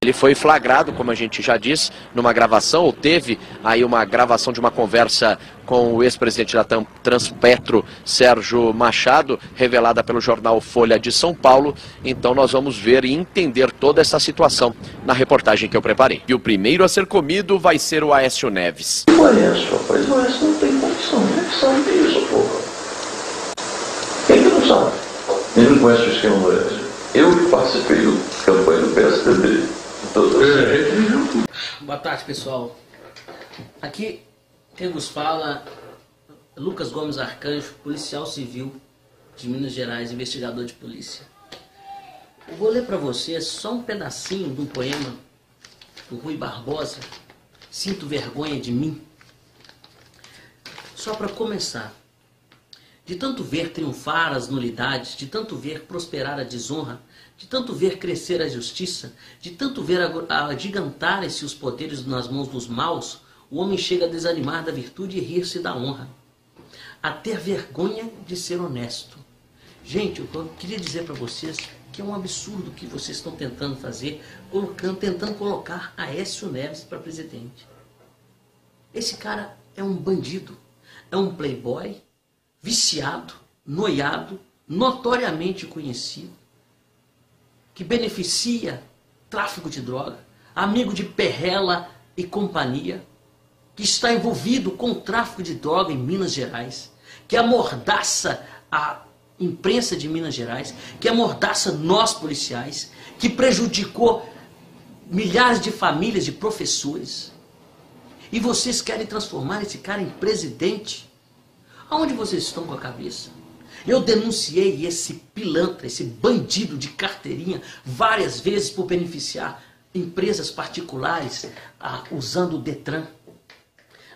Ele foi flagrado, como a gente já disse, numa gravação, ou teve aí uma gravação de uma conversa com o ex-presidente da Transpetro, Sérgio Machado, revelada pelo jornal Folha de São Paulo. Então nós vamos ver e entender toda essa situação na reportagem que eu preparei. E o primeiro a ser comido vai ser o Aécio Neves. O Aécio, rapaz, o Aécio não tem condição, ele sabe disso, porra. Ele não sabe. Ele não conhece o esquema do Aécio. Eu que participei da campanha do PSDB. Boa tarde, pessoal. Aqui quem vos fala, Lucas Gomes Arcanjo, policial civil de Minas Gerais, investigador de polícia. Eu vou ler para vocês só um pedacinho de um poema do Rui Barbosa, Sinto Vergonha de Mim. Só para começar. De tanto ver triunfar as nulidades, de tanto ver prosperar a desonra, de tanto ver crescer a justiça, de tanto ver agigantarem-se os poderes nas mãos dos maus, o homem chega a desanimar da virtude e rir-se da honra, a ter vergonha de ser honesto. Gente, eu queria dizer para vocês que é um absurdo o que vocês estão tentando fazer, tentando colocar Aécio Neves para presidente. Esse cara é um bandido, é um playboy, viciado, noiado, notoriamente conhecido, que beneficia tráfico de droga, amigo de Perrella e companhia, que está envolvido com o tráfico de droga em Minas Gerais, que amordaça a imprensa de Minas Gerais, que amordaça nós policiais, que prejudicou milhares de famílias de professores. E vocês querem transformar esse cara em presidente? Aonde vocês estão com a cabeça? Eu denunciei esse pilantra, esse bandido de carteirinha, várias vezes por beneficiar empresas particulares usando o Detran.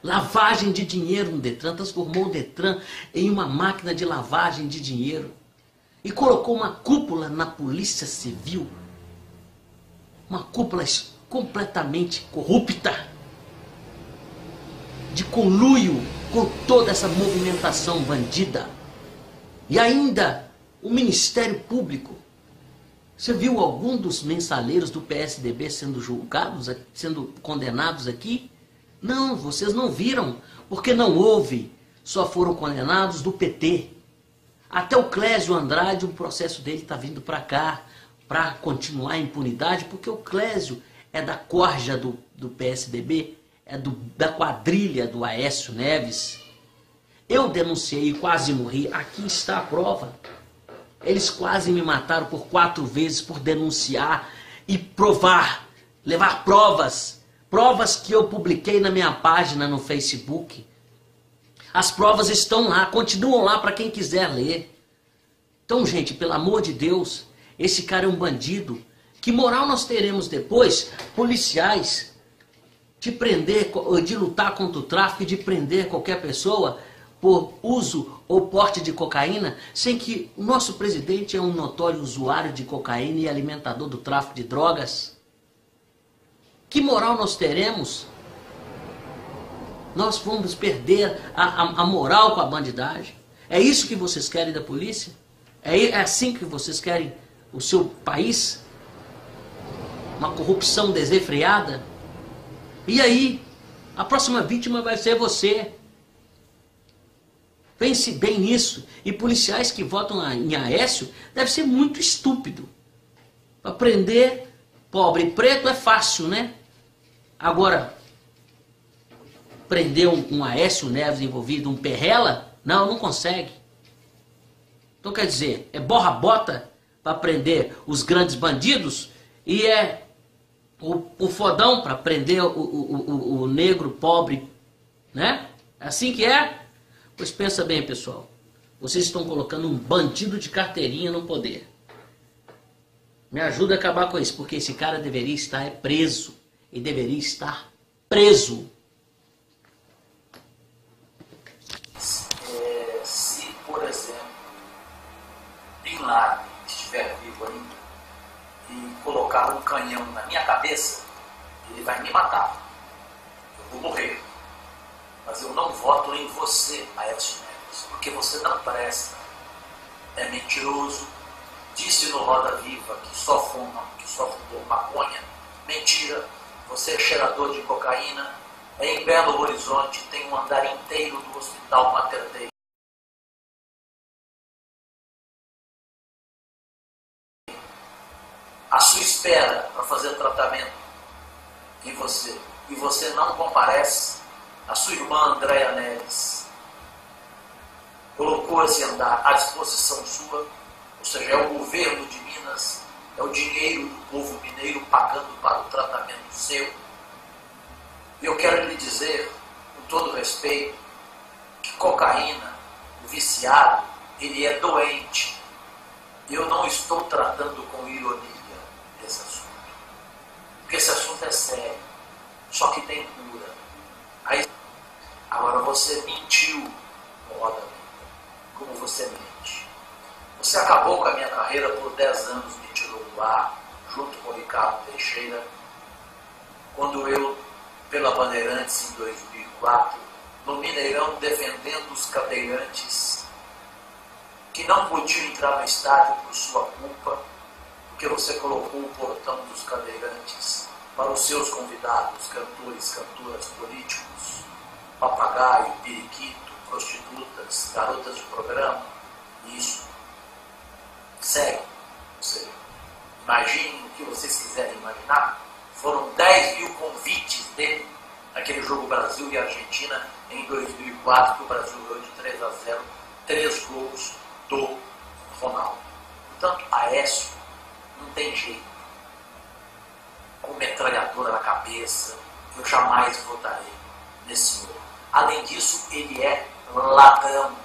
Lavagem de dinheiro no Detran, transformou o Detran em uma máquina de lavagem de dinheiro. E colocou uma cúpula na Polícia Civil, uma cúpula completamente corrupta, de conluio com toda essa movimentação bandida. E ainda o Ministério Público. Você viu algum dos mensaleiros do PSDB sendo julgados, sendo condenados aqui? Não, vocês não viram, porque não houve. Só foram condenados do PT. Até o Clésio Andrade, o processo dele está vindo para cá, para continuar a impunidade, porque o Clésio é da corja do PSDB, é da quadrilha do Aécio Neves. Eu denunciei e quase morri. Aqui está a prova. Eles quase me mataram por 4 vezes por denunciar e provar, levar provas. Provas que eu publiquei na minha página no Facebook. As provas estão lá, continuam lá para quem quiser ler. Então, gente, pelo amor de Deus, esse cara é um bandido. Que moral nós teremos depois, policiais, de prender, de lutar contra o tráfico e de prender qualquer pessoa por uso ou porte de cocaína, sem que o nosso presidente é um notório usuário de cocaína e alimentador do tráfico de drogas? Que moral nós teremos? Nós vamos perder a moral com a bandidagem. É isso que vocês querem da polícia? É assim que vocês querem o seu país? Uma corrupção desenfreada? E aí? A próxima vítima vai ser você. Pense bem nisso. E policiais que votam em Aécio deve ser muito estúpido. Para prender pobre e preto é fácil, né? Agora, prender um Aécio Neves envolvido, um Perrella, não consegue. Então quer dizer, é borra-bota para prender os grandes bandidos e é o fodão para prender o negro pobre, né? É assim que é? Pois pensa bem, pessoal. Vocês estão colocando um bandido de carteirinha no poder. Me ajuda a acabar com isso, porque esse cara deveria estar preso. E deveria estar preso. Se, por exemplo, Bin Laden estiver vivo ainda e colocar um canhão na minha cabeça, ele vai me matar. Eu vou morrer. Mas eu não voto em você, Aécio Neves, porque você não presta. É mentiroso. Disse no Roda Viva que só fuma, que só fumou maconha. Mentira. Você é cheirador de cocaína. Em Belo Horizonte tem um andar inteiro do Hospital Mater Dei. À sua espera para fazer tratamento. E você não comparece. A sua irmã Andréa Neves colocou esse andar à disposição sua, ou seja, é o governo de Minas, é o dinheiro do povo mineiro pagando para o tratamento seu. E eu quero lhe dizer, com todo respeito, que cocaína, o viciado, ele é doente. Eu não estou tratando com ironia esse assunto, porque esse assunto é sério, só que tem cura. Aí, agora você mentiu no Roda Viva, como você mente. Você acabou com a minha carreira por 10 anos, me tirou do ar, junto com o Ricardo Teixeira, quando eu, pela Bandeirantes em 2004, no Mineirão, defendendo os cadeirantes que não podiam entrar no estádio por sua culpa, porque você colocou o portão dos cadeirantes para os seus convidados, cantores, cantoras, políticos, papagaio, periquito, prostitutas, garotas de programa. Isso segue. Você imaginem o que vocês quiserem imaginar. Foram 10 mil convites dele naquele jogo Brasil e Argentina em 2004, que o Brasil ganhou de 3-0, 3 gols do Ronaldo. Portanto, Aécio não tem jeito. Com metralhadora na cabeça, eu jamais votarei nesse senhor. Além disso, ele é ladrão.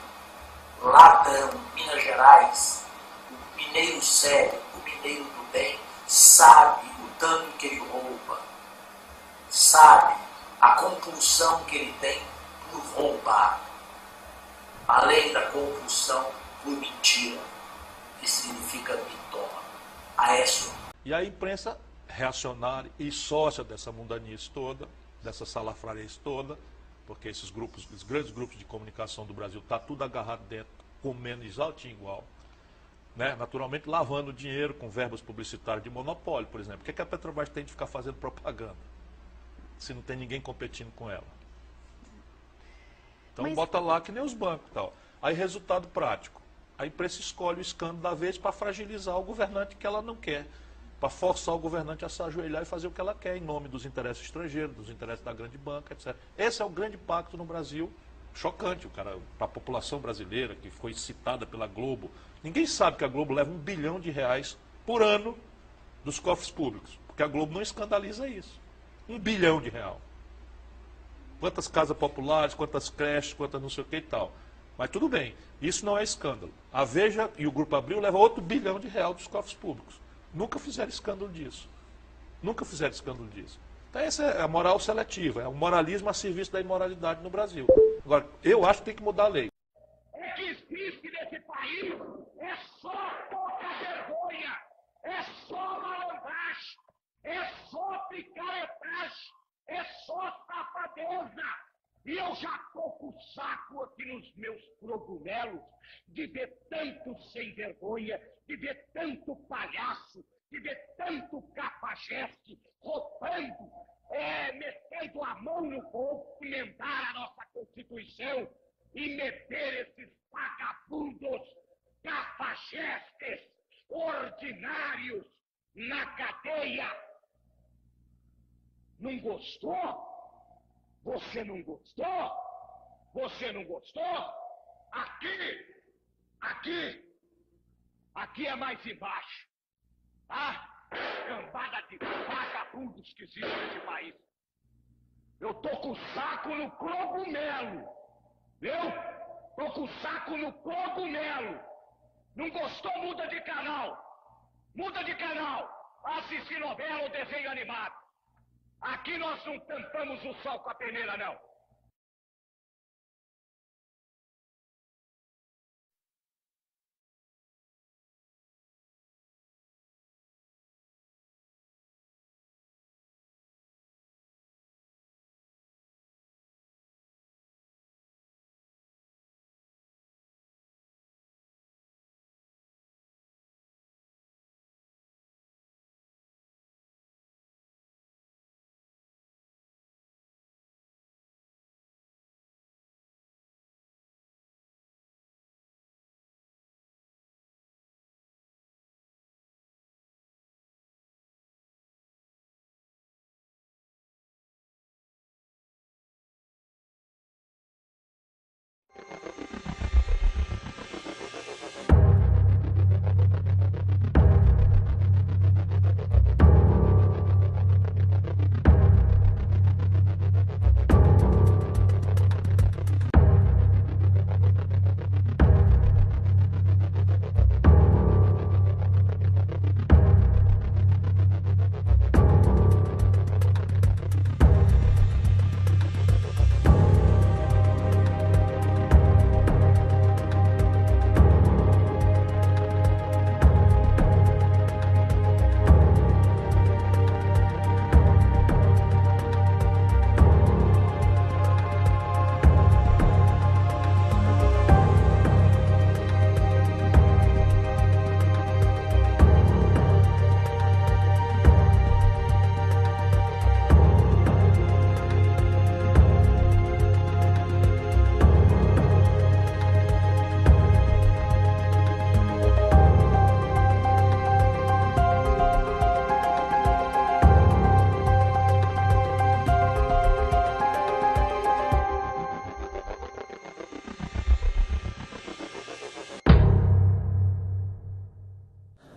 Ladrão. Minas Gerais, o mineiro sério, o mineiro do bem, sabe o tanto que ele rouba. Sabe a compulsão que ele tem por roubar. Além da compulsão por mentira, que significa mitoma. Aécio. E a imprensa reacionária e sócia dessa mundanice toda, dessa salafrarice toda, porque esses grupos, os grandes grupos de comunicação do Brasil, está tudo agarrado dentro, comendo exaltinho igual, né? Naturalmente lavando dinheiro com verbas publicitárias de monopólio, por exemplo. Por que a Petrobras tem de ficar fazendo propaganda, se não tem ninguém competindo com ela? Então bota lá que nem os bancos e tal. Aí resultado prático, a imprensa escolhe o escândalo da vez para fragilizar o governante que ela não quer, para forçar o governante a se ajoelhar e fazer o que ela quer, em nome dos interesses estrangeiros, dos interesses da grande banca, etc. Esse é o grande pacto no Brasil, chocante, para a população brasileira, que foi citada pela Globo. Ninguém sabe que a Globo leva R$1 bilhão por ano dos cofres públicos, porque a Globo não escandaliza isso. R$1 bilhão. Quantas casas populares, quantas creches, quantas não sei o que e tal. Mas tudo bem, isso não é escândalo. A Veja e o Grupo Abril levam outro R$1 bilhão dos cofres públicos. Nunca fizeram escândalo disso. Nunca fizeram escândalo disso. Então essa é a moral seletiva, é o moralismo a serviço da imoralidade no Brasil. Agora, eu acho que tem que mudar a lei. É que existe nesse país é só pouca vergonha, é só malandragem, é só picaretagem, é só safadeza. E eu já tô com o saco aqui nos meus cogumelos de ver tanto sem vergonha, de ver tanto palhaço, de ver tanto cafajeste roubando, metendo a mão no bolso, emendar a nossa Constituição e meter esses vagabundos, cafajestes, ordinários na cadeia. Não gostou? Você não gostou? Você não gostou? Aqui é mais embaixo. Tá? Cambada de vagabundos que existe nesse país. Eu tô com o saco no cogumelo. Viu? Tô com o saco no cogumelo. Não gostou? Muda de canal. Muda de canal. Assistir novela ou desenho animado. Aqui nós não tampamos o sol com a peneira, não.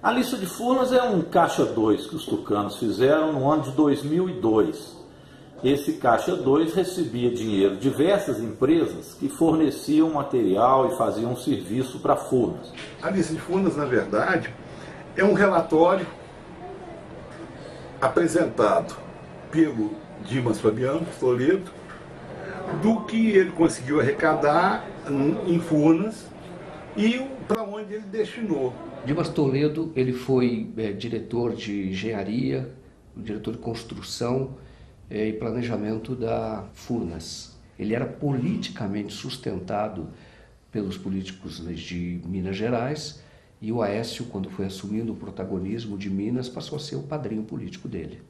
A lista de Furnas é um caixa 2 que os tucanos fizeram no ano de 2002. Esse caixa 2 recebia dinheiro de diversas empresas que forneciam material e faziam um serviço para Furnas. A lista de Furnas, na verdade, é um relatório apresentado pelo Dimas Fabiano Toledo do que ele conseguiu arrecadar em Furnas e para onde ele destinou. Dimas Toledo, ele foi diretor de engenharia, diretor de construção e planejamento da Furnas. Ele era politicamente sustentado pelos políticos de Minas Gerais e o Aécio, quando foi assumindo o protagonismo de Minas, passou a ser o padrinho político dele.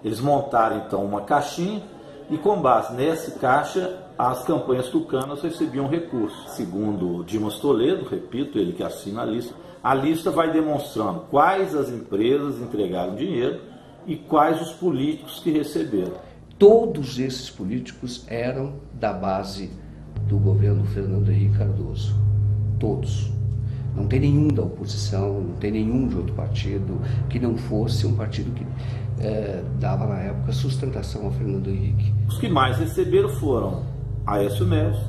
Eles montaram então uma caixinha e com base nessa caixa as campanhas tucanas recebiam recursos. Segundo Dimas Toledo, repito, ele que assina a lista vai demonstrando quais as empresas entregaram dinheiro e quais os políticos que receberam. Todos esses políticos eram da base do governo Fernando Henrique Cardoso. Todos. Não tem nenhum da oposição, não tem nenhum de outro partido que não fosse um partido que dava na época sustentação ao Fernando Henrique. Os que mais receberam foram Aécio Neves,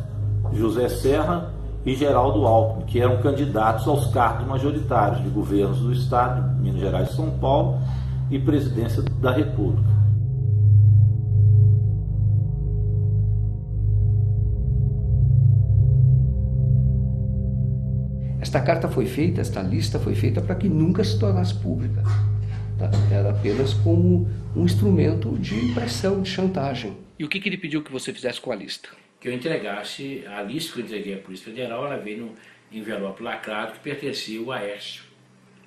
José Serra e Geraldo Alckmin, que eram candidatos aos cargos majoritários de governos do Estado, de Minas Gerais e São Paulo, e presidência da República. Esta carta foi feita, esta lista foi feita para que nunca se tornasse pública. Tá? Era apenas como um instrumento de pressão, de chantagem. E o que ele pediu que você fizesse com a lista? Que eu entregasse a lista que eu entreguei à Polícia Federal, ela veio no envelope lacrado que pertencia ao Aécio.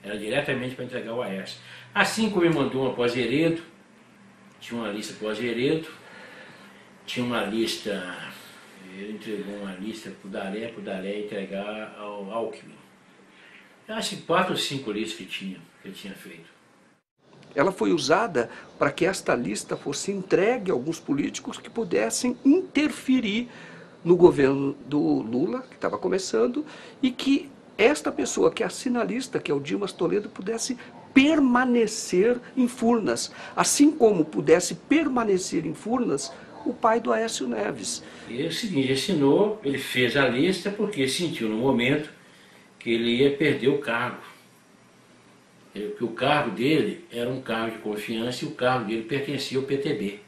Era diretamente para entregar ao Aécio. Assim como ele mandou uma para o Azeredo, tinha uma lista para o Azeredo, tinha uma lista, ele entregou uma lista para o Dalé entregar ao Alckmin. Eu acho que 4 ou 5 listas que ele tinha feito. Ela foi usada para que esta lista fosse entregue a alguns políticos que pudessem interferir no governo do Lula, que estava começando, e que esta pessoa que assina a lista, que é o Dimas Toledo, pudesse permanecer em Furnas, assim como pudesse permanecer em Furnas o pai do Aécio Neves. E é o seguinte, assinou, ele fez a lista porque sentiu no momento que ele ia perder o cargo. Porque o cargo dele era um cargo de confiança e o cargo dele pertencia ao PTB.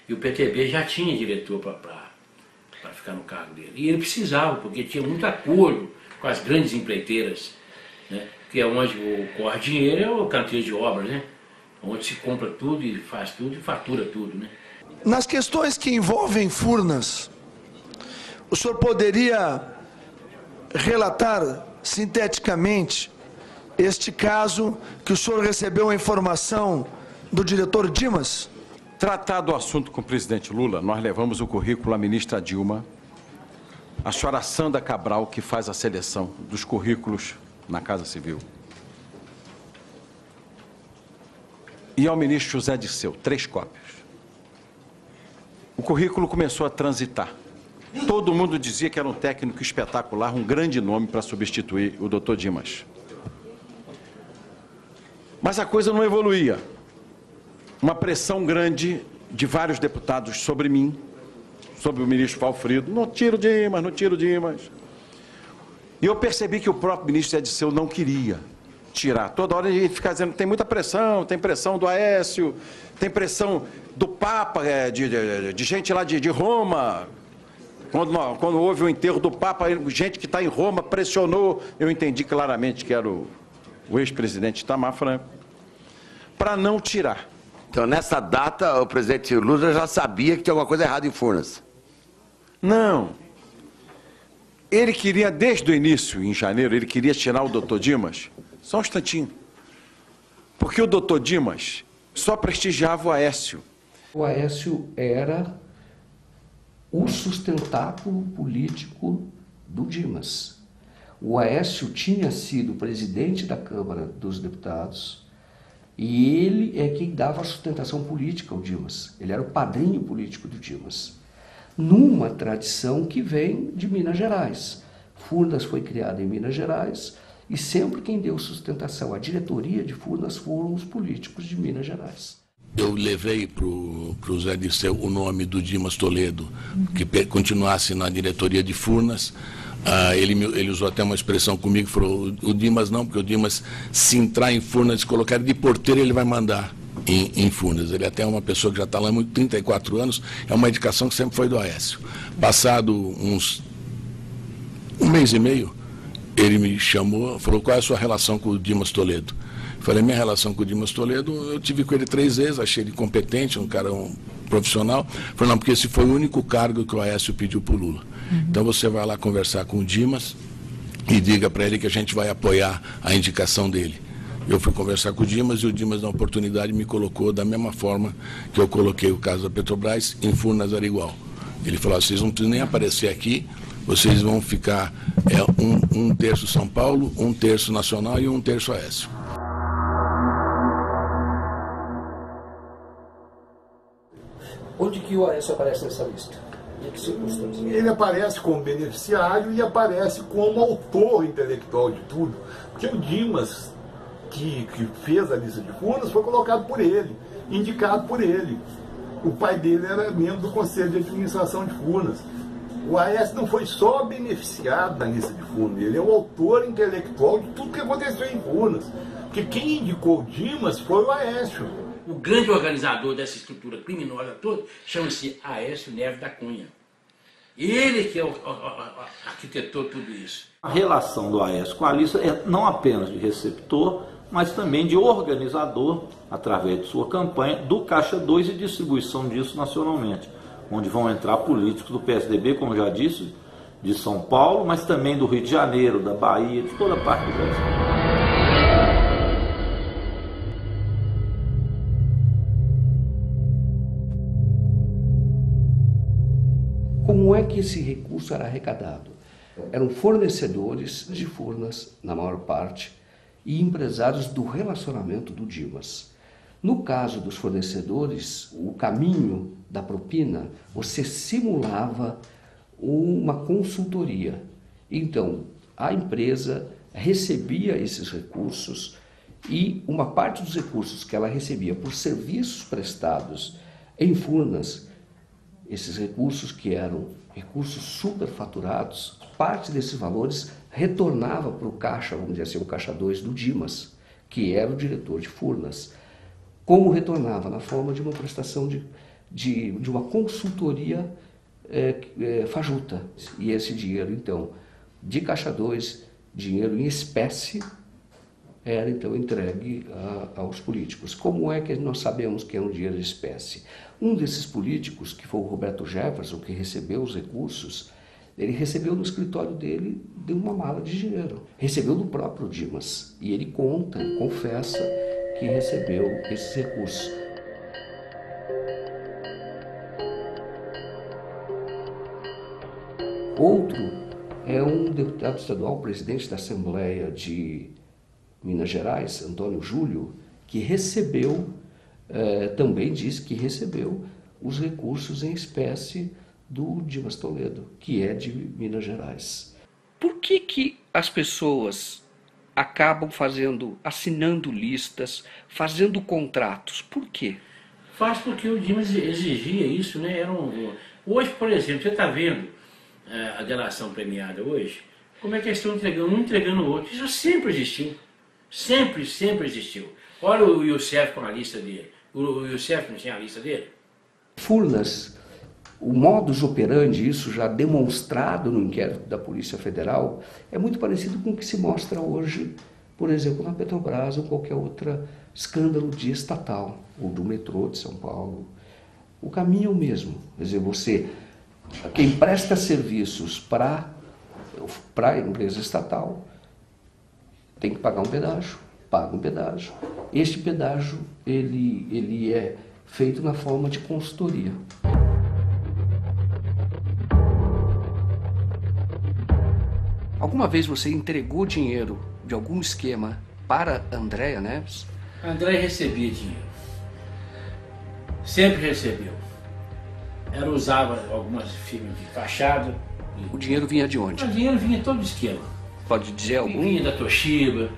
E o PTB já tinha diretor para ficar no cargo dele. E ele precisava, porque tinha muito acordo com as grandes empreiteiras, né? Que é onde corre dinheiro, é o canteiro de obras, né? Onde se compra tudo e faz tudo e fatura tudo, né? Nas questões que envolvem Furnas, o senhor poderia relatar sinteticamente este caso que o senhor recebeu a informação do diretor Dimas? Tratado o assunto com o presidente Lula, nós levamos o currículo à ministra Dilma, a senhora Sandra Cabral, que faz a seleção dos currículos na Casa Civil, e ao ministro José Dirceu, 3 cópias. O currículo começou a transitar. Todo mundo dizia que era um técnico espetacular, um grande nome para substituir o doutor Dimas. Mas a coisa não evoluía. Uma pressão grande de vários deputados sobre mim, sobre o ministro Valfrido. Não tira o Dimas, não tira o Dimas. E eu percebi que o próprio ministro Zé Dirceu não queria tirar. Toda hora ele fica dizendo que tem muita pressão, tem pressão do Aécio, tem pressão do Papa, de gente lá de Roma. Quando houve o enterro do Papa, gente que está em Roma pressionou. Eu entendi claramente que era o ex-presidente Itamar Franco, para não tirar. Então, nessa data, o presidente Lula já sabia que tinha alguma coisa errada em Furnas? Não. Ele queria, desde o início, em janeiro, ele queria tirar o doutor Dimas, só um instantinho, porque o doutor Dimas só prestigiava o Aécio. O Aécio era o sustentáculo político do Dimas. O Aécio tinha sido presidente da Câmara dos Deputados e ele é quem dava a sustentação política ao Dimas. Ele era o padrinho político do Dimas, numa tradição que vem de Minas Gerais. Furnas foi criada em Minas Gerais e sempre quem deu sustentação à diretoria de Furnas foram os políticos de Minas Gerais. Eu levei para o Zé Dirceu o nome do Dimas Toledo, que continuasse na diretoria de Furnas. Ele usou até uma expressão comigo, falou, o Dimas não, porque o Dimas, se entrar em Furnas, se colocar de porteiro, ele vai mandar em Furnas. Ele até é uma pessoa que já está lá há 34 anos, é uma indicação que sempre foi do Aécio. Passado um mês e meio, ele me chamou, falou, qual é a sua relação com o Dimas Toledo? Falei, minha relação com o Dimas Toledo, eu tive com ele 3 vezes, achei ele competente, um cara profissional. Falei, não, porque esse foi o único cargo que o Aécio pediu para o Lula. Então você vai lá conversar com o Dimas e diga para ele que a gente vai apoiar a indicação dele. Eu fui conversar com o Dimas e o Dimas, na oportunidade, me colocou da mesma forma que eu coloquei o caso da Petrobras, em Furnas era igual. Ele falou, vocês não precisam nem aparecer aqui, vocês vão ficar um terço São Paulo, 1/3 Nacional e 1/3 Aécio. Onde que o Aécio aparece nessa lista? Em que circunstâncias? Ele aparece como beneficiário e aparece como autor intelectual de tudo. Porque o Dimas, que fez a lista de Furnas, foi colocado por ele, indicado por ele. O pai dele era membro do Conselho de Administração de Furnas. O Aécio não foi só beneficiado da lista de Furnas, ele é o autor intelectual de tudo que aconteceu em Furnas. Porque quem indicou o Dimas foi o Aécio. O grande organizador dessa estrutura criminosa toda chama-se Aécio Neves da Cunha. Ele que arquitetou tudo isso. A relação do Aécio com a lista é não apenas de receptor, mas também de organizador, através de sua campanha, do Caixa 2 e distribuição disso nacionalmente. onde vão entrar políticos do PSDB, como já disse, de São Paulo, mas também do Rio de Janeiro, da Bahia, de toda parte do Brasil. Como é que esse recurso era arrecadado? Eram fornecedores de Furnas, na maior parte, e empresários do relacionamento do Dimas. No caso dos fornecedores, o caminho da propina, você simulava uma consultoria. Então, a empresa recebia esses recursos e uma parte dos recursos que ela recebia por serviços prestados em Furnas, esses recursos que eram recursos superfaturados, parte desses valores retornava para o caixa, vamos dizer assim, o caixa 2 do Dimas, que era o diretor de Furnas. Como retornava? Na forma de uma prestação de uma consultoria fajuta. E esse dinheiro, então, de caixa 2, dinheiro em espécie, era então entregue aos políticos. Como é que nós sabemos que é um dinheiro de espécie? Um desses políticos, que foi o Roberto Jefferson, que recebeu os recursos, ele recebeu no escritório dele de uma mala de dinheiro. Recebeu do próprio Dimas. E ele conta, ele confessa que recebeu esses recursos. Outro é um deputado estadual, presidente da Assembleia de Minas Gerais, Antônio Júlio, que recebeu, também disse que recebeu os recursos em espécie do Dimas Toledo, que é de Minas Gerais. Por que as pessoas acabam assinando listas, fazendo contratos? Por quê? Faz porque o Dimas exigia isso, né? Hoje, por exemplo, você está vendo a delação premiada hoje, como é que eles estão entregando um entregando o outro? Isso sempre existiu. Sempre existiu. Olha o Youssef com a lista dele. O Youssef não tinha a lista dele? Furnas, o modus operandi, isso já demonstrado no inquérito da Polícia Federal, é muito parecido com o que se mostra hoje, por exemplo, na Petrobras ou qualquer outro escândalo de estatal, ou do metrô de São Paulo. O caminho é o mesmo. Quer dizer, quem presta serviços para a empresa estatal tem que pagar um pedágio, paga um pedágio. Este pedágio ele é feito na forma de consultoria. Alguma vez você entregou dinheiro de algum esquema para Andréa Neves? A Andréa recebia dinheiro. Sempre recebeu. Ela usava algumas firmas de fachada. O dinheiro vinha de onde? O dinheiro vinha todo de esquema. Pode dizer algum? Vinha da Toshiba,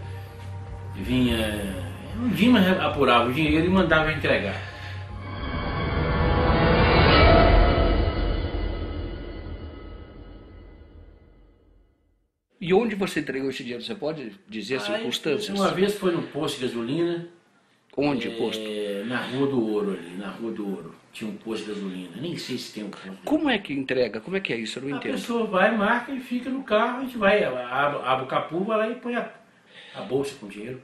vinha... O Dimas apurava o dinheiro e mandava entregar. E onde você entregou esse dinheiro? Você pode dizer as circunstâncias? Uma vez foi no posto de gasolina. Onde o posto? Na Rua do Ouro ali, na Rua do Ouro. Tinha um posto de gasolina. Nem sei se tem um posto. Como é que entrega? Como é que é isso? Eu não entendo. A pessoa vai, marca e fica no carro, a gente vai, abre o capô, vai lá e põe a bolsa com dinheiro.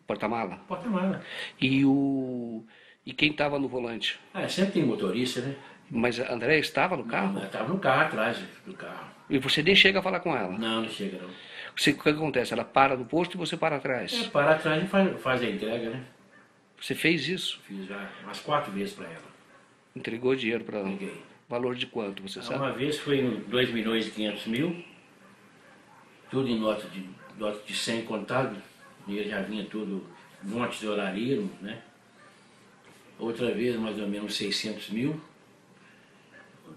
Porta-mala? Porta-mala. E quem estava no volante? Sempre tem motorista, né? Mas a Andréa estava no carro? Ela estava no carro, atrás do carro. E você nem chega a falar com ela? Não chega não. O que acontece? Ela para no posto e você para atrás? Para atrás e faz a entrega, né? Você fez isso? Fiz já umas 4 vezes para ela. Entregou dinheiro para ela? Peguei. Valor de quanto, você sabe? Uma vez foi em 2.500.000, tudo em nota de 100 contado, e já vinha tudo, um monte de horaria, né? Outra vez mais ou menos 600.000,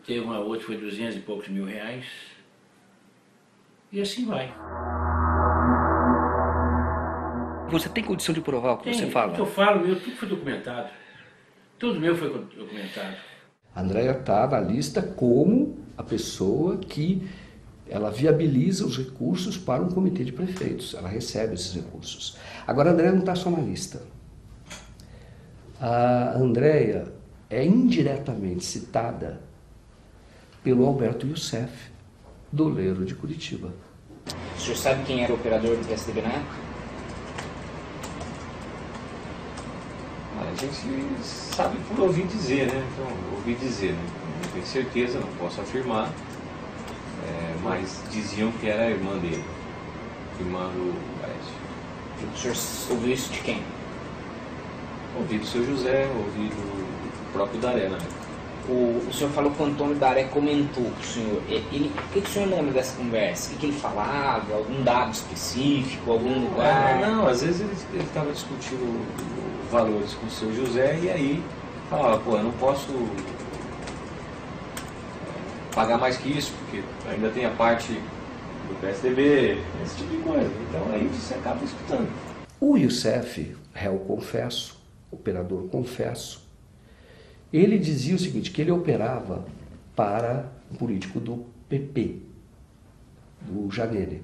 teve uma outra que foi 200 e poucos mil reais, e assim vai. Você tem condição de provar o que você fala? O que eu falo, tudo foi documentado. Tudo meu foi documentado. A Andréa está na lista como a pessoa que ela viabiliza os recursos para um comitê de prefeitos. Ela recebe esses recursos. Agora, a Andréa não está só na lista. A Andréa é indiretamente citada pelo Alberto Youssef, doleiro de Curitiba. O senhor sabe quem era o operador do PSDB na época? A gente sabe por ouvir dizer, né? Então, ouvir dizer, né? Não tenho certeza, não posso afirmar, mas diziam que era a irmã dele, irmã do Aécio. O senhor ouviu isso de quem? Ouvi do seu José, ouvi do próprio Daré, né? O senhor falou que o Antônio Daré comentou com o senhor. O que o senhor lembra dessa conversa? O que ele falava? Algum dado específico? Algum lugar? Não, às vezes ele estava discutindo valores com o seu José e aí falava, pô, eu não posso pagar mais que isso, porque ainda tem a parte do PSDB, esse tipo de coisa. Então aí você acaba escutando. O Youssef, réu confesso, operador confesso, ele dizia o seguinte, que ele operava para um político do PP, do Janene,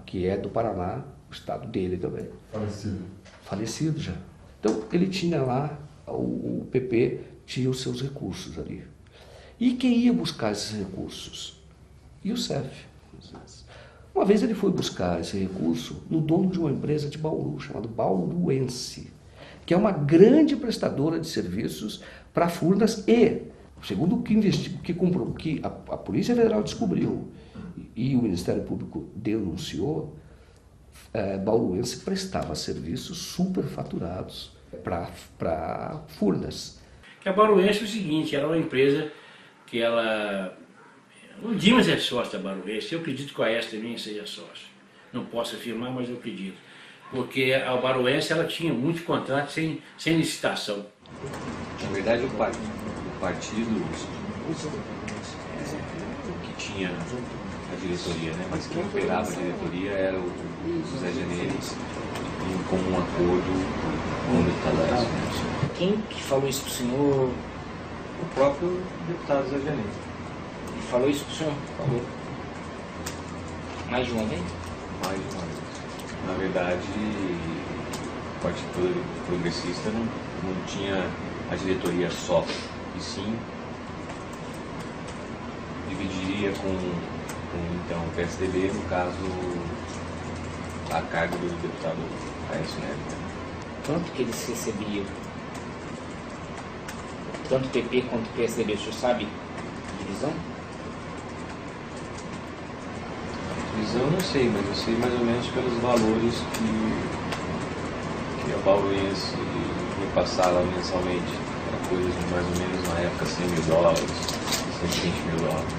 que é do Paraná, o estado dele também. Falecido. Falecido já. Então, ele tinha lá, o PP tinha os seus recursos ali. E quem ia buscar esses recursos? Youssef. Uma vez ele foi buscar esse recurso no dono de uma empresa de Bauru, chamada Bauruense, que é uma grande prestadora de serviços para Furnas e, segundo o que a Polícia Federal descobriu e o Ministério Público denunciou, Bauruense prestava serviços superfaturados para Furnas. Que a Bauruense é o seguinte, era uma empresa que ela... O Dimas é sócio da Bauruense, eu acredito que o Aécio também seja sócio. Não posso afirmar, mas eu acredito. Porque a Bauruense ela tinha muitos contratos sem licitação. Na verdade, o partido que tinha a diretoria, né? Mas quem operava a diretoria era o José Janene, em comum acordo com o deputado Aécio. Quem que falou isso pro senhor? O próprio deputado José Janene. Ele falou isso pro senhor? Falou. Mais de uma vez? Mais de uma vez. Na verdade, o Partido Progressista não tinha a diretoria só, e sim dividiria com então, o PSDB, no caso, a cargo do deputado Aécio Neves. Quanto que eles recebiam? Tanto o PP quanto o PSDB, o senhor sabe a divisão? Divisão eu não sei, mas eu sei mais ou menos pelos valores que a Bauruense me passava mensalmente. Era coisa de mais ou menos na época $100 mil, 120 mil dólares.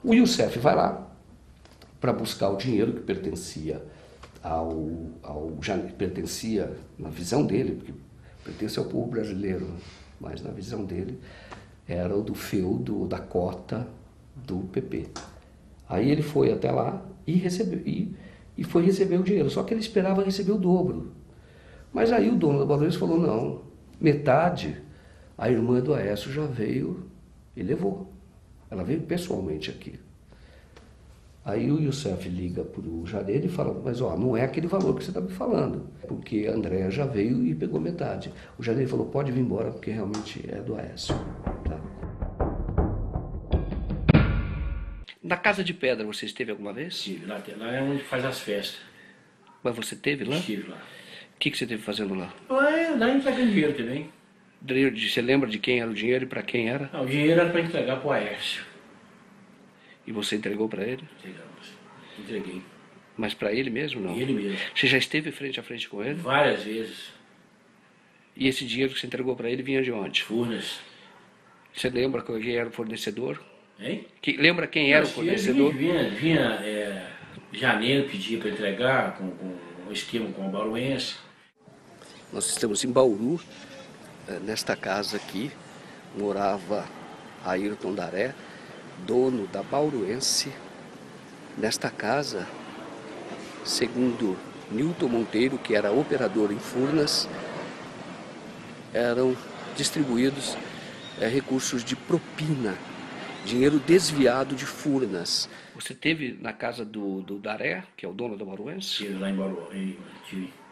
O Youssef vai lá para buscar o dinheiro que pertencia pertencia na visão dele, porque pertence ao povo brasileiro, mas na visão dele era o do feudo, da cota do PP. Aí ele foi até lá e foi receber o dinheiro, só que ele esperava receber o dobro. Mas aí o dono da Bauruense falou, não, metade, a irmã do Aécio já veio e levou. Ela veio pessoalmente aqui. Aí o Youssef liga para o Janene e fala, mas ó, não é aquele valor que você está me falando, porque a Andréa já veio e pegou metade. O Janene falou, pode vir embora, porque realmente é do Aécio. Tá? Na Casa de Pedra, você esteve alguma vez? Estive, lá é onde faz as festas. Mas você esteve lá? Estive lá. O que você esteve fazendo lá? Lá entregando dinheiro também. Você lembra de quem era o dinheiro e para quem era? Não, o dinheiro era para entregar para o Aécio. E você entregou para ele? Entregamos. Entreguei. Mas para ele mesmo, não? Ele mesmo. Você já esteve frente a frente com ele? Várias vezes. E esse dinheiro que você entregou para ele vinha de onde? Furnas. Você lembra quem era o fornecedor? Hein? Lembra quem era o fornecedor? Vinha janeiro, pedia para entregar com um esquema com a Bauruense. Nós estamos em Bauru. Nesta casa aqui morava Ayrton Daré, dono da Bauruense. Nesta casa, segundo Nilton Monteiro, que era operador em Furnas, eram distribuídos recursos de propina, dinheiro desviado de Furnas. Você esteve na casa do Daré, que é o dono da Bauruense? Estive lá em Bauru.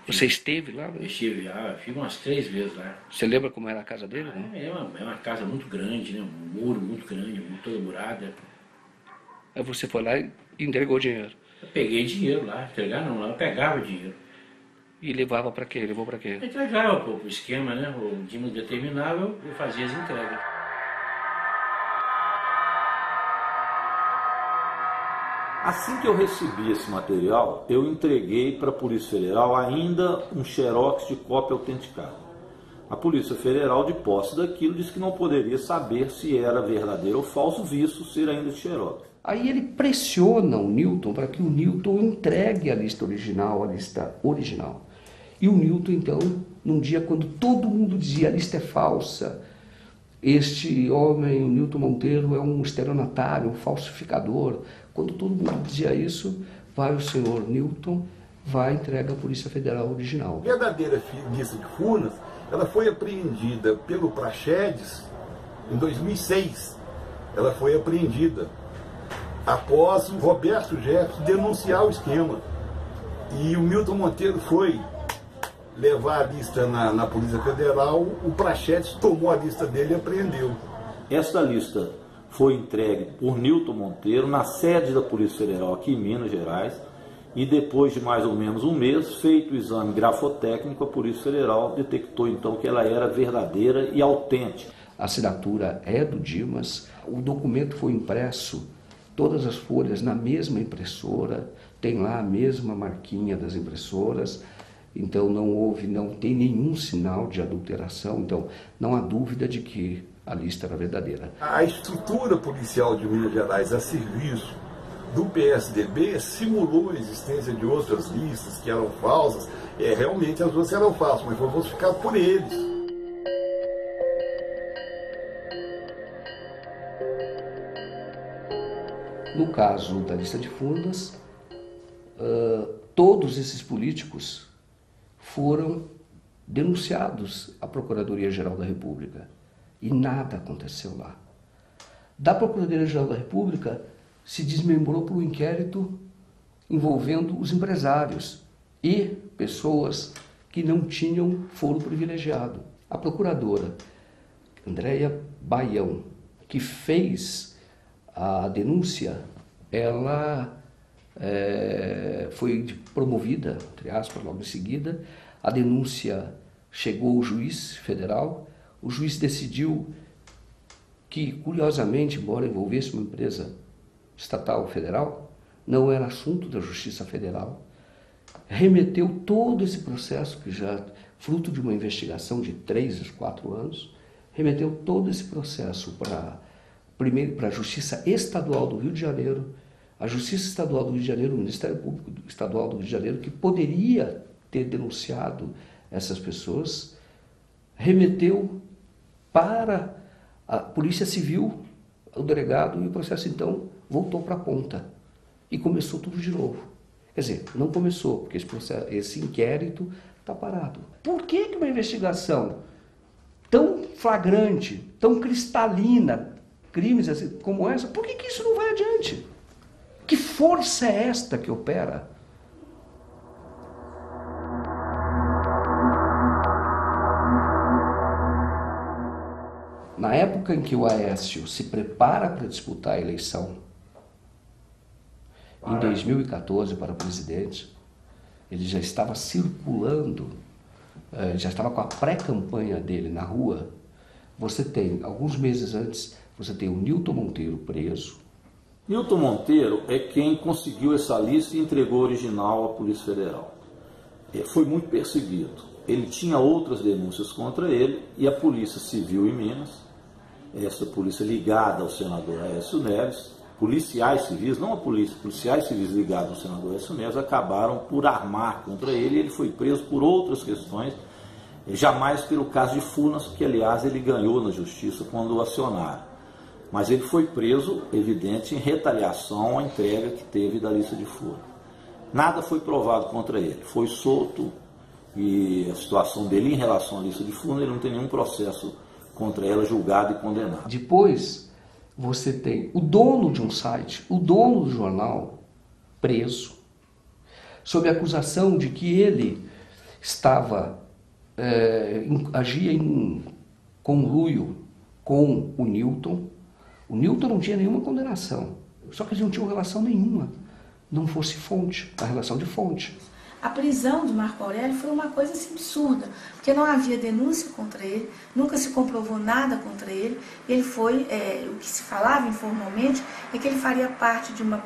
Você esteve lá? Estive lá, fico umas 3 vezes lá. Você lembra como era a casa dele? É uma casa muito grande, né? Um muro muito grande, toda murada. Aí você foi lá e entregou dinheiro? Eu peguei dinheiro lá, entregar não, lá eu pegava dinheiro. E levava para quê? Levou para quê? Entregava o esquema, né? O Dimas determinava e fazia as entregas. Assim que eu recebi esse material, eu entreguei para a Polícia Federal ainda um xerox de cópia autenticada. A Polícia Federal, de posse daquilo, disse que não poderia saber se era verdadeiro ou falso, visto ser ainda de xerox. Aí ele pressiona o Newton para que o Newton entregue a lista original, E o Newton, então, num dia quando todo mundo dizia a lista é falsa, este homem, o Newton Monteiro, é um estelionatário, um falsificador. Quando todo mundo dizia isso, vai o senhor Newton, vai e entrega à Polícia Federal original. A verdadeira lista de Furnas, ela foi apreendida pelo Praxedes em 2006. Ela foi apreendida após o Roberto Jefferson denunciar o esquema. E o Milton Monteiro foi levar a lista na Polícia Federal, o Praxedes tomou a lista dele e apreendeu. Esta lista foi entregue por Newton Monteiro na sede da Polícia Federal aqui em Minas Gerais e depois de mais ou menos um mês, feito o exame grafotécnico, a Polícia Federal detectou então que ela era verdadeira e autêntica. A assinatura é do Dimas, o documento foi impresso, todas as folhas na mesma impressora, tem lá a mesma marquinha das impressoras, então não tem nenhum sinal de adulteração, então não há dúvida de que a lista era verdadeira. A estrutura policial de Minas Gerais a serviço do PSDB simulou a existência de outras listas que eram falsas. Realmente as duas eram falsas, mas foi falsificado por eles. No caso da lista de Furnas, todos esses políticos foram denunciados à Procuradoria-Geral da República e nada aconteceu lá. Da Procuradoria-Geral da República se desmembrou por um inquérito envolvendo os empresários e pessoas que não tinham foro privilegiado. A procuradora Andréia Baião, que fez a denúncia, ela foi promovida, entre aspas, logo em seguida. A denúncia chegou ao juiz federal, o juiz decidiu que, curiosamente, embora envolvesse uma empresa estatal federal, não era assunto da Justiça Federal, remeteu todo esse processo, que já fruto de uma investigação de 3 a 4 anos, remeteu todo esse processo primeiro para a Justiça Estadual do Rio de Janeiro, a Justiça Estadual do Rio de Janeiro, o Ministério Público Estadual do Rio de Janeiro, que poderia ter denunciado essas pessoas, remeteu para a Polícia Civil, o delegado, e o processo então voltou para a ponta e começou tudo de novo. Quer dizer, não começou, porque esse inquérito está parado. Por que uma investigação tão flagrante, tão cristalina, crimes assim, como essa, por que isso não vai adiante? Que força é esta que opera? Na época em que o Aécio se prepara para disputar a eleição, em 2014 para presidente, ele já estava circulando, já estava com a pré-campanha dele na rua. Você tem, alguns meses antes, você tem o Newton Monteiro preso. Newton Monteiro é quem conseguiu essa lista e entregou o original à Polícia Federal. Foi muito perseguido. Ele tinha outras denúncias contra ele e a Polícia Civil em Minas, essa polícia ligada ao senador Aécio Neves, policiais civis, não a polícia, policiais civis ligados ao senador Aécio Neves, acabaram por armar contra ele e ele foi preso por outras questões, jamais pelo caso de Furnas, que aliás ele ganhou na justiça quando o acionaram. Mas ele foi preso, evidente, em retaliação à entrega que teve da lista de Furnas. Nada foi provado contra ele, foi solto e a situação dele em relação à lista de Furnas, ele não tem nenhum processo contra ela julgado e condenado. Depois você tem o dono de um site, o dono do jornal, preso, sob a acusação de que ele agia em conluio com o Newton. O Newton não tinha nenhuma condenação, só que eles não tinham relação nenhuma, não fosse fonte, a relação de fonte. a prisão do Marco Aurélio foi uma coisa assim, absurda, porque não havia denúncia contra ele, nunca se comprovou nada contra ele. Ele foi, o que se falava informalmente é que ele faria parte de uma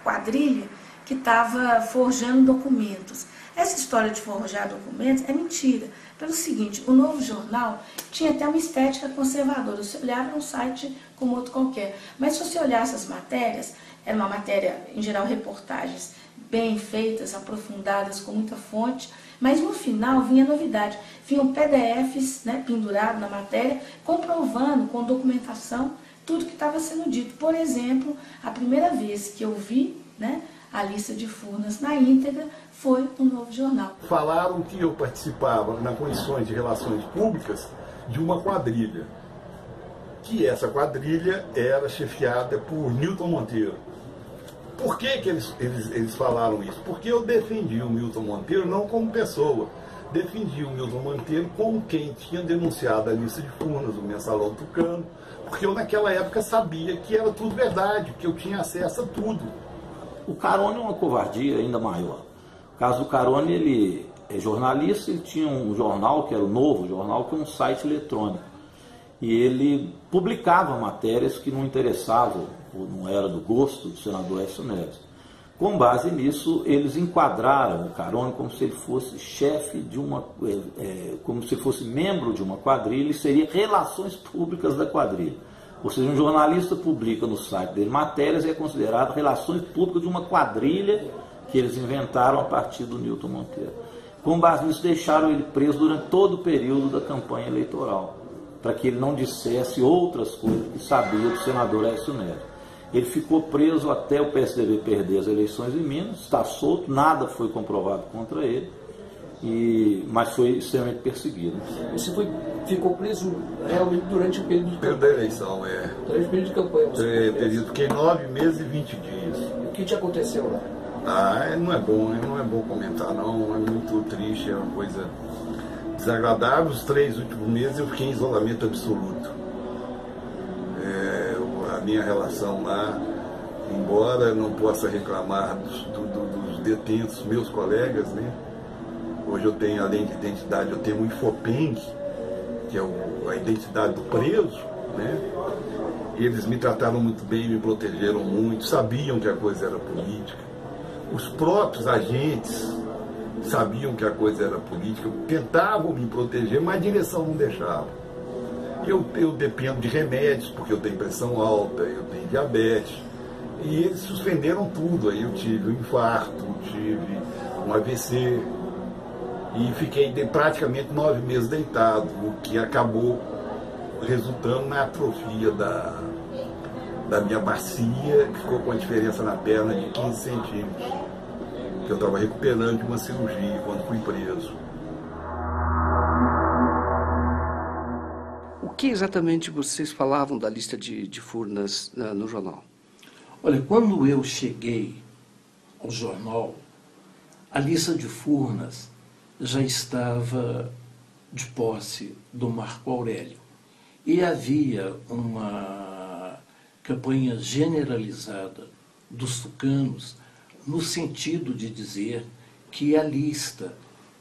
quadrilha que estava forjando documentos. Essa história de forjar documentos é mentira, pelo seguinte: o Novo Jornal tinha até uma estética conservadora, você olhava num site como outro qualquer, mas se você olhasse as matérias, era uma matéria, em geral, reportagens bem feitas, aprofundadas, com muita fonte, mas no final vinha novidade, vinham PDFs, né, pendurados na matéria, comprovando com documentação tudo que estava sendo dito. Por exemplo, a primeira vez que eu vi, né, a lista de Furnas na íntegra foi no Novo Jornal. Falaram que eu participava, nas Comissões de Relações Públicas, de uma quadrilha, que essa quadrilha era chefiada por Newton Monteiro. Por que eles falaram isso? Porque eu defendi o Milton Monteiro não como pessoa, defendi o Milton Monteiro como quem tinha denunciado a lista de Furnas, o Mensalão Tucano, porque eu naquela época sabia que era tudo verdade, que eu tinha acesso a tudo. O Carone é uma covardia ainda maior. O caso do Carone, ele é jornalista, ele tinha um jornal, que era o Novo Jornal, que é um site eletrônico. E ele publicava matérias que não interessavam, ou não era do gosto do senador Aécio Neves. Com base nisso, eles enquadraram o Carone como se ele fosse chefe de uma, como se fosse membro de uma quadrilha, e seria relações públicas da quadrilha. Ou seja, um jornalista publica no site dele matérias e é considerado relações públicas de uma quadrilha que eles inventaram a partir do Newton Monteiro. Com base nisso, deixaram ele preso durante todo o período da campanha eleitoral, para que ele não dissesse outras coisas que sabia do senador Aécio Neves. Ele ficou preso até o PSDB perder as eleições em Minas, está solto, nada foi comprovado contra ele, mas foi extremamente perseguido. Você ficou preso realmente durante o período de campanha? Da eleição, Durante o período de campanha. Fiquei 9 meses e 20 dias. O que te aconteceu lá? Não é bom comentar não, é muito triste, é uma coisa desagradável. Os 3 últimos meses eu fiquei em isolamento absoluto. A minha relação lá, embora não possa reclamar dos detentos, meus colegas, né? Hoje eu tenho, além de identidade, eu tenho o Infopeng, que é a identidade do preso, né? Eles me trataram muito bem, me protegeram muito, sabiam que a coisa era política. Os próprios agentes sabiam que a coisa era política, tentavam me proteger, mas a direção não deixava. Eu dependo de remédios, porque eu tenho pressão alta, eu tenho diabetes, e eles suspenderam tudo. Aí eu tive um infarto, tive um AVC, e fiquei praticamente 9 meses deitado, o que acabou resultando na atrofia da minha bacia, que ficou com a diferença na perna de 15 centímetros, que eu estava recuperando de uma cirurgia quando fui preso. O que exatamente vocês falavam da lista de Furnas no jornal? Olha, quando eu cheguei ao jornal, a lista de Furnas já estava de posse do Marco Aurélio. E havia uma campanha generalizada dos tucanos no sentido de dizer que a lista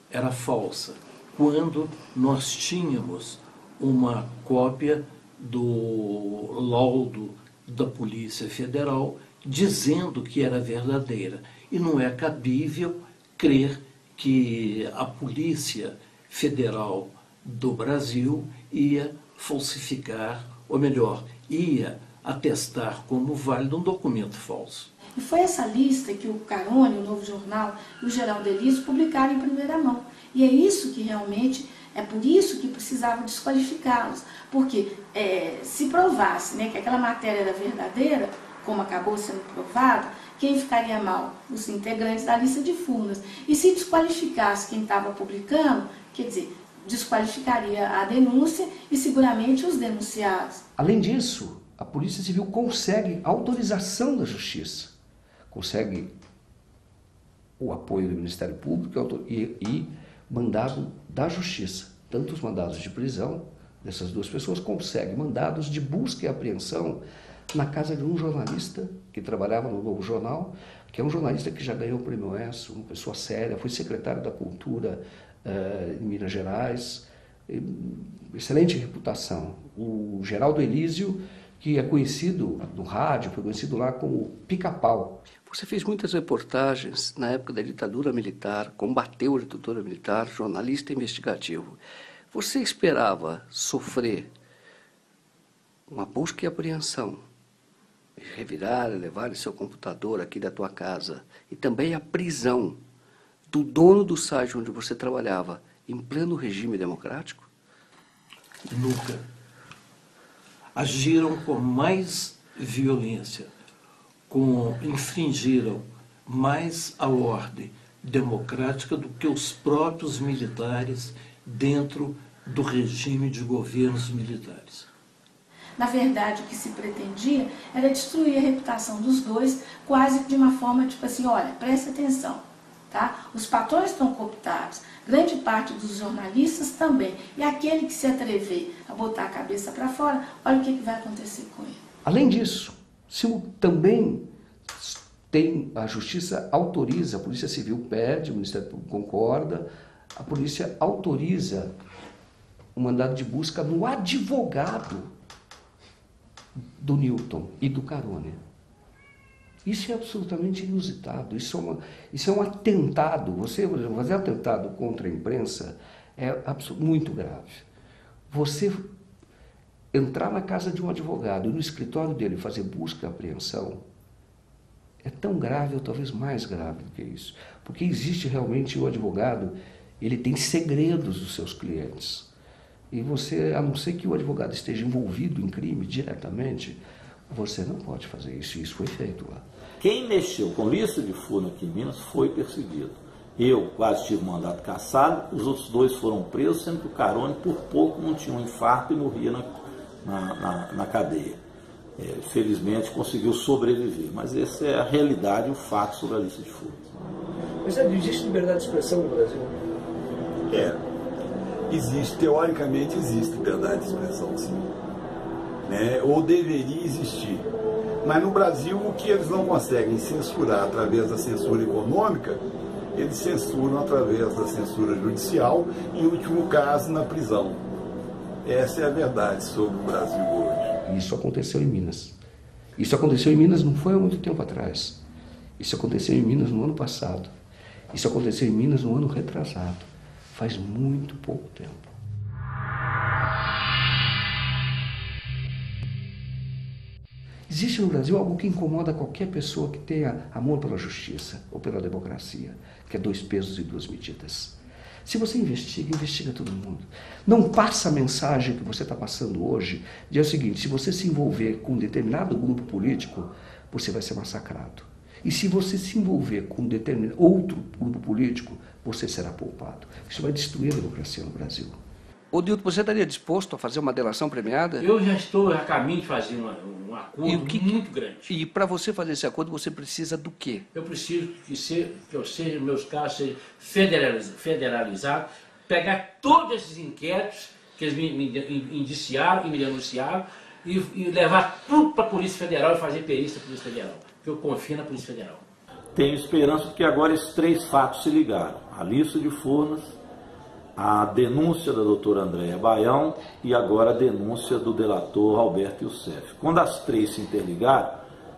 era falsa, quando nós tínhamos uma cópia do laudo da Polícia Federal dizendo que era verdadeira. E não é cabível crer que a Polícia Federal do Brasil ia falsificar, ou melhor, ia atestar como válido um documento falso. E foi essa lista que o Carone, o Novo Jornal e o Geraldo Elísio publicaram em primeira mão. E é isso que realmente, é por isso que precisava desqualificá-los. Porque se provasse, né, que aquela matéria era verdadeira, como acabou sendo provado, quem ficaria mal? Os integrantes da lista de Furnas. E se desqualificasse quem estava publicando, quer dizer, desqualificaria a denúncia e seguramente os denunciados. Além disso, a Polícia Civil consegue autorização da Justiça, consegue o apoio do Ministério Público e mandado da Justiça. Tanto os mandados de prisão dessas duas pessoas conseguem mandados de busca e apreensão na casa de um jornalista que trabalhava no Novo Jornal, que é um jornalista que já ganhou o Prêmio ESSO, uma pessoa séria, foi secretário da Cultura em Minas Gerais, excelente reputação. O Geraldo Elísio, que é conhecido no rádio, foi conhecido lá como Pica-Pau. Você fez muitas reportagens na época da ditadura militar, combateu a ditadura militar, jornalista investigativo. Você esperava sofrer uma busca e apreensão, revirar, levar seu computador aqui da tua casa, e também a prisão do dono do site onde você trabalhava, em pleno regime democrático? Nunca. Agiram com mais violência, infringiram mais a ordem democrática do que os próprios militares dentro do regime de governos militares. Na verdade, o que se pretendia era destruir a reputação dos dois, quase de uma forma tipo assim, olha, presta atenção, tá? Os patrões estão cooptados, grande parte dos jornalistas também, e aquele que se atrever a botar a cabeça para fora, olha o que vai acontecer com ele. Além disso, também tem, a Justiça autoriza, a Polícia Civil pede, o Ministério Público concorda, a polícia autoriza o mandado de busca no advogado do Newton e do Carone. Isso é absolutamente inusitado, isso é um atentado. Você fazer atentado contra a imprensa é muito grave. Você entrar na casa de um advogado e no escritório dele fazer busca e apreensão é tão grave ou talvez mais grave do que isso. Porque existe realmente o advogado, ele tem segredos dos seus clientes. E você, a não ser que o advogado esteja envolvido em crime diretamente, você não pode fazer isso. Isso foi feito lá. Quem mexeu com lista de furna aqui em Minas foi perseguido. Eu quase tive mandato cassado, os outros dois foram presos, sendo que o Carone por pouco não tinha um infarto e morria na cadeia. Felizmente conseguiu sobreviver, mas essa é a realidade, o fato sobre a lista de furna. Mas existe liberdade de expressão no Brasil? Existe, teoricamente existe liberdade de expressão, sim. Ou deveria existir. Mas no Brasil, o que eles não conseguem censurar através da censura econômica, eles censuram através da censura judicial, em último caso, na prisão. Essa é a verdade sobre o Brasil hoje. Isso aconteceu em Minas. Isso aconteceu em Minas não foi há muito tempo atrás. Isso aconteceu em Minas no ano passado. Isso aconteceu em Minas no ano retrasado. Faz muito pouco tempo. Existe no Brasil algo que incomoda qualquer pessoa que tenha amor pela justiça ou pela democracia, que é 2 pesos e 2 medidas. Se você investiga todo mundo. Não passa a mensagem que você está passando hoje, de é o seguinte, se você se envolver com um determinado grupo político, você vai ser massacrado. E se você se envolver com outro grupo político, você será poupado. Isso vai destruir a democracia no Brasil. Ô Dilton, você estaria disposto a fazer uma delação premiada? Eu já estou a caminho de fazer um acordo muito grande. E para você fazer esse acordo, você precisa do quê? Eu preciso que meus casos sejam federalizados, pegar todos esses inquéritos que eles me indiciaram e me denunciaram e levar tudo para a Polícia Federal e fazer perícia da Polícia Federal. Porque eu confio na Polícia Federal. Tenho esperança porque agora esses 3 fatos se ligaram. A lista de furnas, a denúncia da doutora Andréa Baião e agora a denúncia do delator Alberto Youssef. Quando as 3 se interligaram,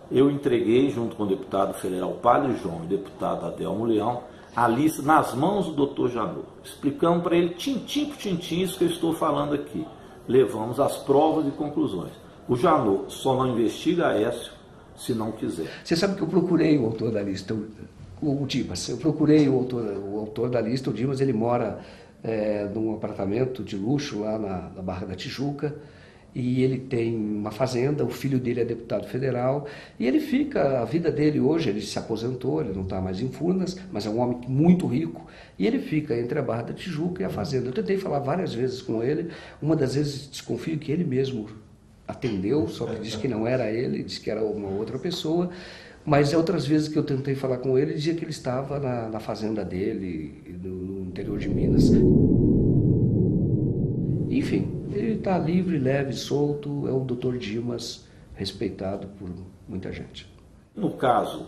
eu entreguei, junto com o deputado federal Padre João e o deputado Adelmo Leão, a lista nas mãos do doutor Janot. Explicamos para ele, tintim por tintim, isso que eu estou falando aqui. Levamos as provas e conclusões. O Janot só não investiga Aécio se não quiser. Você sabe que eu procurei o autor da lista, o Dimas. Eu procurei o autor da lista, o Dimas, ele mora num apartamento de luxo lá na Barra da Tijuca, e ele tem uma fazenda, o filho dele é deputado federal, e ele fica, a vida dele hoje, ele se aposentou, ele não está mais em Furnas, mas é um homem muito rico, e ele fica entre a Barra da Tijuca e a fazenda. Eu tentei falar várias vezes com ele, uma das vezes desconfio que ele mesmo atendeu, só que disse que não era ele, disse que era uma outra pessoa, mas outras vezes que eu tentei falar com ele, dizia que ele estava na fazenda dele, no interior de Minas. Enfim, ele está livre, leve, solto, é o Dr. Dimas, respeitado por muita gente. No caso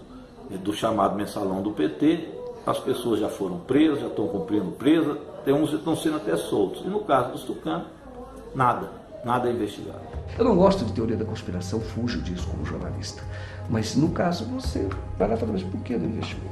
do chamado mensalão do PT, as pessoas já foram presas, já estão cumprindo presa, tem uns que estão sendo até soltos. E no caso dos tucanos, nada é investigado. Eu não gosto de teoria da conspiração, fujo disso como jornalista. Mas no caso você vai lá e fala, mas por que não investigou?